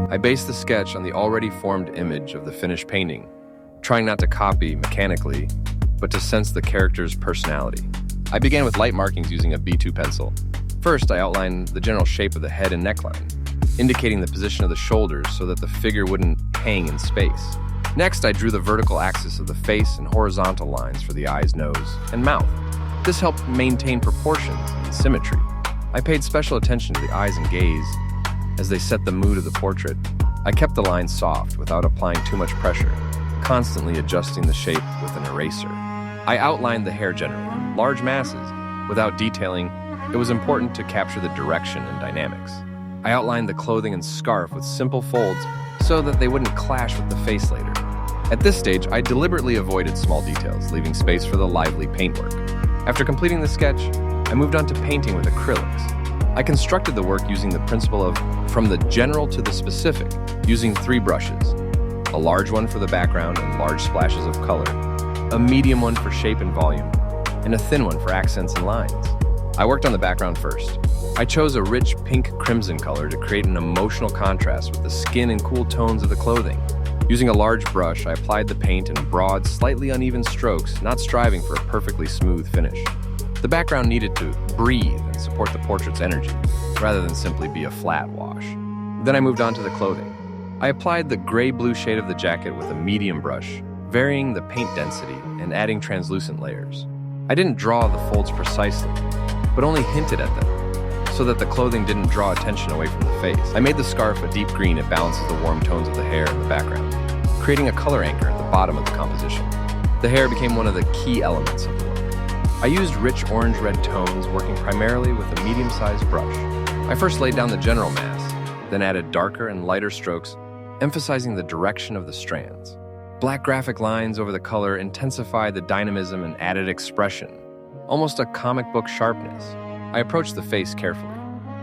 I based the sketch on the already formed image of the finished painting, trying not to copy mechanically, but to sense the character's personality. I began with light markings using a B2 pencil. First, I outlined the general shape of the head and neckline, indicating the position of the shoulders so that the figure wouldn't hang in space. Next, I drew the vertical axis of the face and horizontal lines for the eyes, nose, and mouth. This helped maintain proportions and symmetry. I paid special attention to the eyes and gaze as they set the mood of the portrait. I kept the lines soft without applying too much pressure, constantly adjusting the shape with an eraser. I outlined the hair generally, large masses, without detailing. It was important to capture the direction and dynamics. I outlined the clothing and scarf with simple folds so that they wouldn't clash with the face later. At this stage, I deliberately avoided small details, leaving space for the lively paintwork. After completing the sketch, I moved on to painting with acrylics. I constructed the work using the principle of from the general to the specific, using 3 brushes. A large one for the background and large splashes of color, a medium one for shape and volume, and a thin one for accents and lines. I worked on the background first. I chose a rich pink-crimson color to create an emotional contrast with the skin and cool tones of the clothing. Using a large brush, I applied the paint in broad, slightly uneven strokes, not striving for a perfectly smooth finish. The background needed to breathe and support the portrait's energy, rather than simply be a flat wash. Then I moved on to the clothing. I applied the gray-blue shade of the jacket with a medium brush, varying the paint density and adding translucent layers. I didn't draw the folds precisely, but only hinted at them, so that the clothing didn't draw attention away from the face. I made the scarf a deep green that balances the warm tones of the hair in the background, creating a color anchor at the bottom of the composition. The hair became one of the key elements of the look. I used rich orange-red tones, working primarily with a medium-sized brush. I first laid down the general mass, then added darker and lighter strokes, emphasizing the direction of the strands. Black graphic lines over the color intensified the dynamism and added expression, almost a comic book sharpness. I approached the face carefully.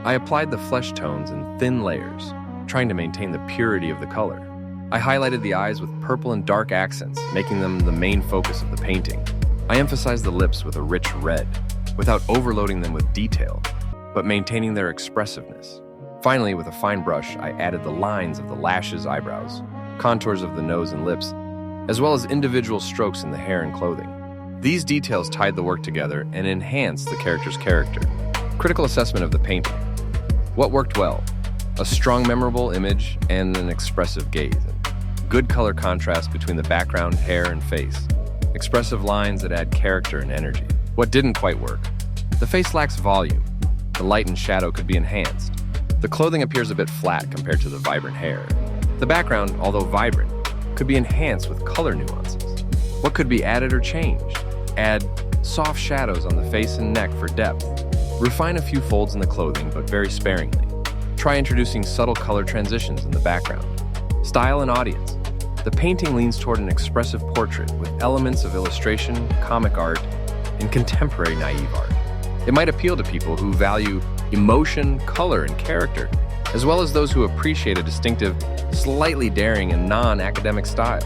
I applied the flesh tones in thin layers, trying to maintain the purity of the color. I highlighted the eyes with purple and dark accents, making them the main focus of the painting. I emphasized the lips with a rich red, without overloading them with detail, but maintaining their expressiveness. Finally, with a fine brush, I added the lines of the lashes, eyebrows, contours of the nose and lips, as well as individual strokes in the hair and clothing. These details tied the work together and enhanced the character's character. Critical assessment of the painting. What worked well? A strong, memorable image and an expressive gaze. Good color contrast between the background, hair, and face. Expressive lines that add character and energy. What didn't quite work? The face lacks volume. The light and shadow could be enhanced. The clothing appears a bit flat compared to the vibrant hair. The background, although vibrant, could be enhanced with color nuances. What could be added or changed? Add soft shadows on the face and neck for depth. Refine a few folds in the clothing, but very sparingly. Try introducing subtle color transitions in the background. Style and audience. The painting leans toward an expressive portrait with elements of illustration, comic art, and contemporary naive art. It might appeal to people who value emotion, color, and character, as well as those who appreciate a distinctive, slightly daring, and non-academic style.